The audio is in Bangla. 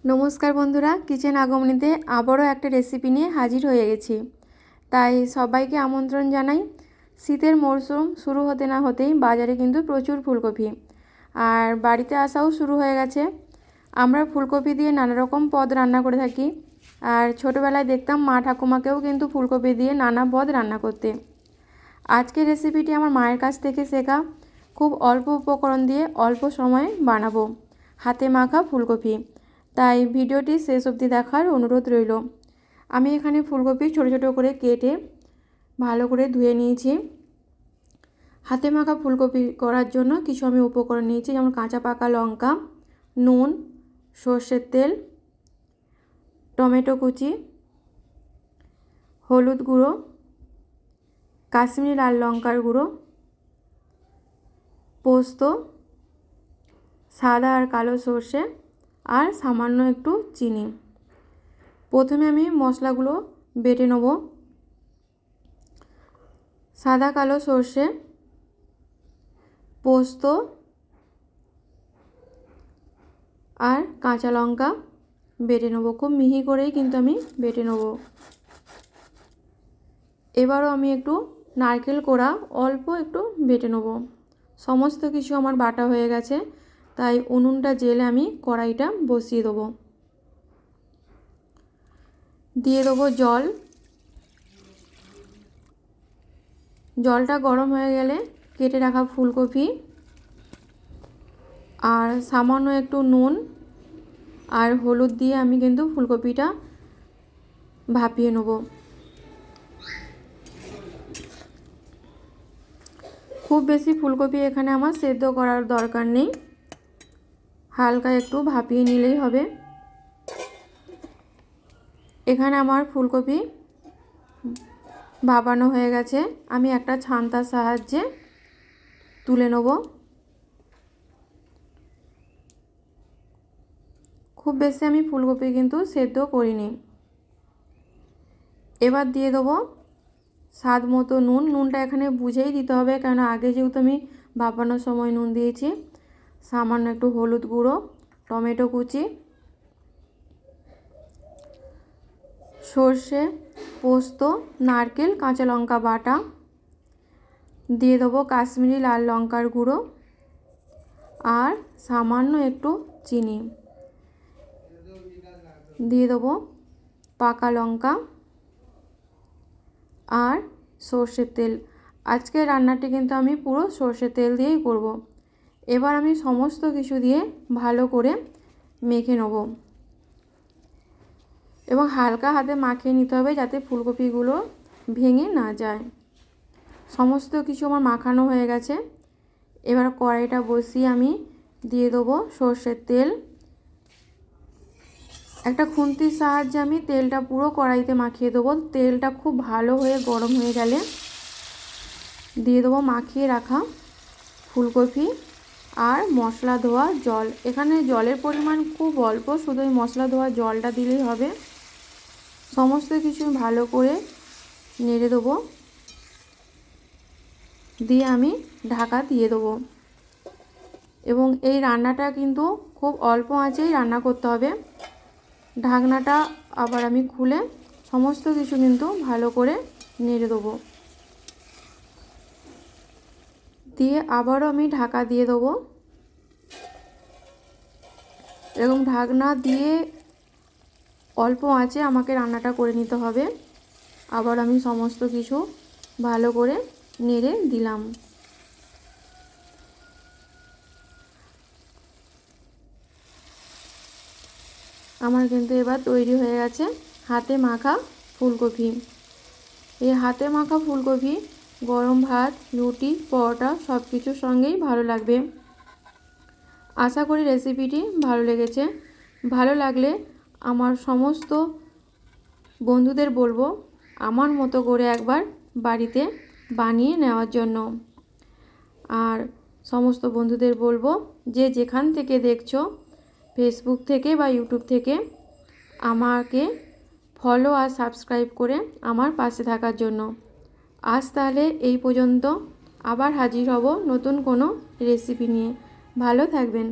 নমস্কার বন্ধুরা, কিচেন আগমনীতে আবারও একটা রেসিপি নিয়ে হাজির হয়ে গেছি। তাই সবাইকে আমন্ত্রণ জানাই। শীতের মরশুম শুরু হতে না হতেই বাজারে কিন্তু প্রচুর ফুলকপি আর বাড়িতে আসাও শুরু হয়ে গেছে। আমরা ফুলকপি দিয়ে নানা রকম পদ রান্না করে থাকি, আর ছোটোবেলায় দেখতাম মা ঠাকুমাকেও কিন্তু ফুলকপি দিয়ে নানা পদ রান্না করতে। আজকের রেসিপিটি আমার মায়ের কাছ থেকে শেখা, খুব অল্প উপকরণ দিয়ে অল্প সময়ে বানাবো হাতে মাখা ফুলকপি। তাই ভিডিওটি শেষ অবধি দেখার অনুরোধ রইল। আমি এখানে ফুলকপি ছোট ছোট করে কেটে ভালো করে ধুয়ে নিয়েছি। হাতে মাখা ফুলকপি করার জন্য কিছু আমি উপকরণ নিয়েছি, যেমন কাঁচা পাকা লঙ্কা, নুন, সর্ষের তেল, টমেটো কুচি, হলুদ গুঁড়ো, কাশ্মীরি লাল লঙ্কার গুঁড়ো, পোস্ত, সাদা আর কালো সর্ষে, আর সামান্য একটু চিনি। প্রথমে আমি মশলাগুলো বেটে নেব। সাদা কালো সর্ষে, পোস্ত আর কাঁচা লঙ্কা বেটে নেব। খুব মিহি করেই কিন্তু আমি বেটে নেব। এবারও আমি একটু নারকেল কোড়া অল্প একটু বেটে নেব। সমস্ত কিছু আমার বাটা হয়ে গেছে, তাই উনুনটা জেলে আমি কড়াইটা বসিয়ে দেবো। দিয়ে দেবো জল। জলটা গরম হয়ে গেলে কেটে রাখা ফুলকপি আর সামান্য একটু নুন আর হলুদ দিয়ে আমি কিন্তু ফুলকপিটা ভাপিয়ে নেব। খুব বেশি ফুলকপি এখানে আমার সেদ্ধ করার দরকার নেই, হালকা একটু ভাপিয়ে নিলেই হবে। এখানে আমার ফুলকপি ভাপানো হয়ে গেছে, আমি একটা ছান্তার সাহায্যে তুলে নেব। খুব বেশি আমি ফুলকপি কিন্তু সেদ্ধ করিনি। এবার দিয়ে দেবো স্বাদ মতো নুন। নুনটা এখানে বুঝেই দিতে হবে, কেন আগে যেহেতু আমি ভাপানোর সময় নুন দিয়েছি। সামান্য একটু হলুদ গুঁড়ো, টমেটো কুচি, সর্ষে, পোস্ত, নারকেল, কাঁচা লঙ্কা বাটা, দিয়ে দেবো কাশ্মীরি লাল লঙ্কার গুঁড়ো আর সামান্য একটু চিনি। দিয়ে দেবো পাকা লঙ্কা আর সর্ষের তেল। আজকে রান্নাটি কিন্তু আমি পুরো সর্ষের তেল দিয়েই করব। এবার আমি সমস্ত কিছু দিয়ে ভালো করে মেখে নেব এবং হালকা হাতে মাখিয়ে নিতে হবে, যাতে ফুলকপিগুলো ভেঙে না যায়। সমস্ত কিছু আমার মাখানো হয়ে গেছে। এবার কড়াইটা বসিয়ে আমি দিয়ে দেবো সর্ষের তেল। একটা খুন্তির সাহায্যে আমি তেলটা পুরো কড়াইতে মাখিয়ে দেবো। তেলটা খুব ভালো হয়ে গরম হয়ে গেলে দিয়ে দেবো মাখিয়ে রাখা ফুলকপি আর মশলা ধোয়া জল। এখানে জলের পরিমাণ খুব অল্প, শুধু ওই মশলা ধোয়া জলটা দিলেই হবে। সমস্ত কিছু ভালো করে নেড়ে দেবো, দিয়ে আমি ঢাকা দিয়ে দেবো। এবং এই রান্নাটা কিন্তু খুব অল্প আঁচেই রান্না করতে হবে। ঢাকনাটা আবার আমি খুলে সমস্ত কিছু কিন্তু ভালো করে নেড়ে দেবো, দিয়ে আবারও আমি ঢাকা দিয়ে দেবো। এরকম ঢাকনা দিয়ে অল্প আঁচে আমাকে রান্নাটা করে নিতে হবে। আবার আমি সমস্ত কিছু ভালো করে নেড়ে দিলাম। আমার কিন্তু এবার তৈরি হয়ে গেছে হাতে মাখা ফুলকপি। এই হাতে মাখা ফুলকপি গরম ভাত, রুটি, পরোটা সব কিছুর সঙ্গেই ভালো লাগবে। আশা করি রেসিপিটি ভালো লেগেছে। ভালো লাগলে আমার সমস্ত বন্ধুদের বলবো আমার মতো করে একবার বাড়িতে বানিয়ে নেওয়ার জন্য। আর সমস্ত বন্ধুদের বলবো যে যেখান থেকে দেখছো, ফেসবুক থেকে বা ইউটিউব থেকে, আমাকে ফলো আর সাবস্ক্রাইব করে আমার পাশে থাকার জন্য। আজ তাহলে এই পর্যন্ত, আবার হাজির হব নতুন কোনো রেসিপি নিয়ে। ভালো থাকবেন।